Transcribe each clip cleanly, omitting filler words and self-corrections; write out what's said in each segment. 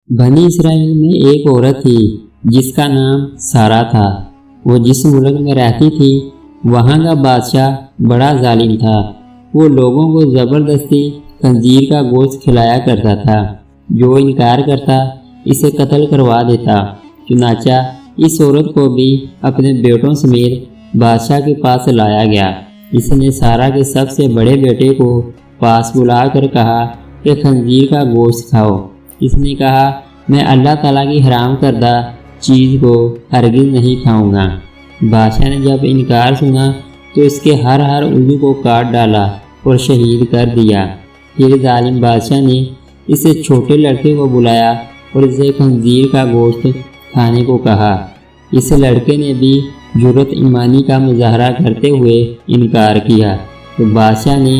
بنی اسرائیل میں ایک عورت تھی جس کا نام سارہ تھا۔ وہ جس ملک میں رہتی تھی وہاں کا بادشاہ بڑا ظالم تھا۔ وہ لوگوں کو زبردستی خنزیر کا گوشت کھلایا کرتا تھا۔ جو انکار کرتا اسے قتل کروا دیتا۔ چنانچہ اس عورت کو بھی اپنے بیٹوں سمیت بادشاہ کے پاس لایا گیا۔ اس نے سارہ کے سب سے بڑے بیٹے کو پاس بلا کر کہا کہ خنزیر کا گوشت کھاؤ۔ اس نے کہا میں اللہ تعالیٰ کی حرام کردہ چیز کو ہرگز نہیں کھاؤں گا۔ بادشاہ نے جب انکار سنا تو اس کے ہر عضو کو کاٹ ڈالا اور شہید کر دیا۔ پھر ظالم بادشاہ نے اس چھوٹے لڑکے کو بلایا اور اسے خنزیر کا گوشت کھانے کو کہا۔ اس لڑکے نے بھی جرأت ایمانی کا مظاہرہ کرتے ہوئے انکار کیا تو بادشاہ نے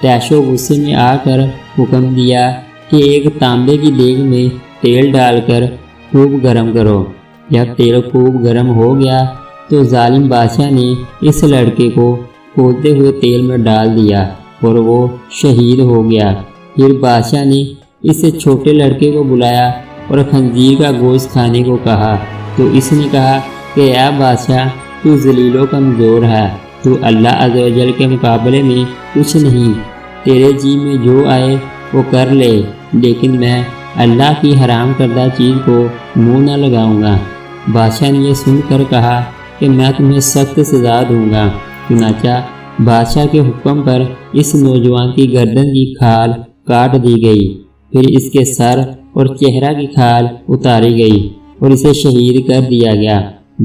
طیش و غصے میں آ کر حکم دیا کہ ایک تانبے کی دیگ میں تیل ڈال کر خوب گرم کرو۔ جب تیل خوب گرم ہو گیا تو ظالم بادشاہ نے اس لڑکے کو کھولتے ہوئے تیل میں ڈال دیا اور وہ شہید ہو گیا۔ پھر بادشاہ نے اس چھوٹے لڑکے کو بلایا اور خنزیر کا گوشت کھانے کو کہا تو اس نے کہا کہ اے بادشاہ تو ذلیل و کمزور ہے، تو اللہ عز و جل کے مقابلے میں کچھ نہیں، تیرے جی میں جو آئے وہ کر لے، لیکن میں اللہ کی حرام کردہ چیز کو منہ نہ لگاؤں گا۔ بادشاہ نے یہ سن کر کہا کہ میں تمہیں سخت سزا دوں گا۔ چنانچہ بادشاہ کے حکم پر اس نوجوان کی گردن کی کھال کاٹ دی گئی، پھر اس کے سر اور چہرہ کی کھال اتاری گئی اور اسے شہید کر دیا گیا۔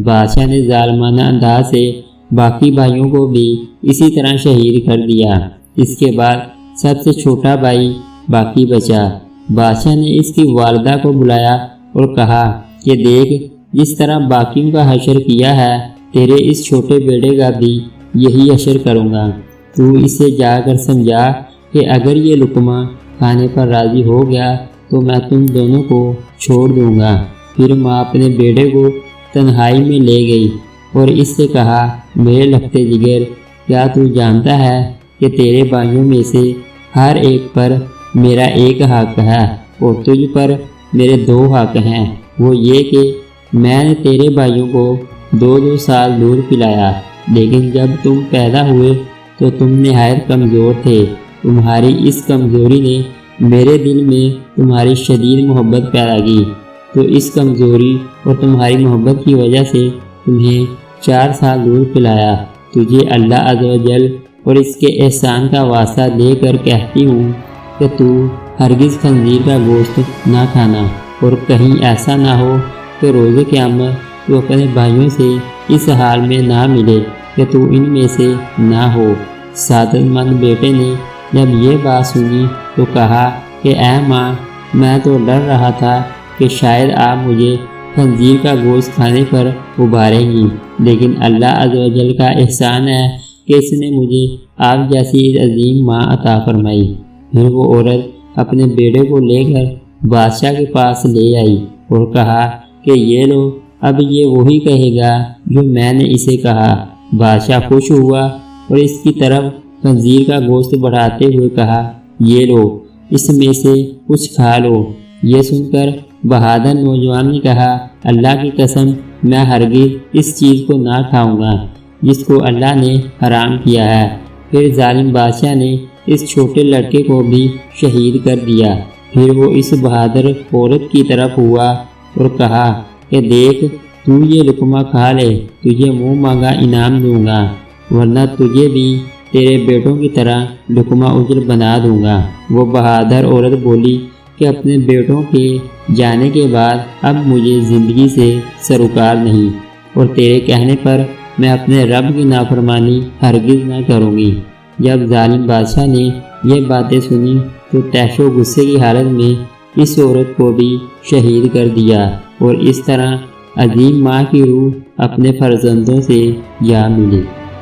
بادشاہ نے ظالمانہ انداز سے باقی بھائیوں کو بھی اسی طرح شہید کر دیا۔ اس کے بعد سب سے چھوٹا بھائی باقی بچا۔ بادشاہ نے اس کی والدہ کو بلایا اور کہا کہ دیکھ، جس طرح باقیوں کا حشر کیا ہے تیرے اس چھوٹے بیٹے کا بھی یہی حشر کروں گا۔ تو اسے جا کر سمجھا کہ اگر یہ لقمہ کھانے پر راضی ہو گیا تو میں تم دونوں کو چھوڑ دوں گا۔ پھر ماں اپنے بیٹے کو تنہائی میں لے گئی اور اس سے کہا میرے لختے جگر، کیا تو جانتا ہے کہ تیرے بھائیوں میں سے ہر ایک پر میرا ایک حق ہے اور تجھ پر میرے دو حق ہیں، وہ یہ کہ میں نے تیرے بھائیوں کو 2 سال دودھ پلایا، لیکن جب تم پیدا ہوئے تو تم نہایت کمزور تھے۔ تمہاری اس کمزوری نے میرے دل میں تمہاری شدید محبت پیدا کی، تو اس کمزوری اور تمہاری محبت کی وجہ سے تمہیں 4 سال دودھ پلایا۔ تجھے اللہ عز و جل اور اس کے احسان کا واسطہ دے کر کہتی ہوں کہ تو ہرگز خنزیر کا گوشت نہ کھانا، اور کہیں ایسا نہ ہو کہ روز قیامت تو اپنے بھائیوں سے اس حال میں نہ ملے کہ تو ان میں سے نہ ہو۔ سعادت مند بیٹے نے جب یہ بات سنی تو کہا کہ اے ماں، میں تو ڈر رہا تھا کہ شاید آپ مجھے خنزیر کا گوشت کھانے پر ابھاریں گی، لیکن اللہ عز و جل کا احسان ہے کہ اس نے مجھے آپ جیسی عظیم ماں عطا فرمائی۔ پھر وہ عورت اپنے بیٹے کو لے کر بادشاہ کے پاس لے آئی اور کہا کہ یہ لو، اب یہ وہی کہے گا جو میں نے اسے کہا۔ بادشاہ خوش ہوا اور اس کی طرف خنزیر کا گوشت بڑھاتے ہوئے کہا یہ لو، اس میں سے کچھ کھا لو۔ یہ سن کر بہادر نوجوان نے کہا اللہ کی قسم، میں ہرگز اس چیز کو نہ کھاؤں گا جس کو اللہ نے حرام کیا ہے۔ پھر ظالم بادشاہ نے اس چھوٹے لڑکے کو بھی شہید کر دیا۔ پھر وہ اس بہادر عورت کی طرف ہوا اور کہا کہ دیکھ، تو یہ لقمہ کھا لے، تجھے منہ مانگا انعام دوں گا، ورنہ تجھے بھی تیرے بیٹوں کی طرح لقمہ اجر بنا دوں گا۔ وہ بہادر عورت بولی کہ اپنے بیٹوں کے جانے کے بعد اب مجھے زندگی سے سروکار نہیں، اور تیرے کہنے پر میں اپنے رب کی نافرمانی ہرگز نہ کروں گی۔ جب ظالم بادشاہ نے یہ باتیں سنی تو طیش و غصے کی حالت میں اس عورت کو بھی شہید کر دیا، اور اس طرح عظیم ماں کی روح اپنے فرزندوں سے جا ملی۔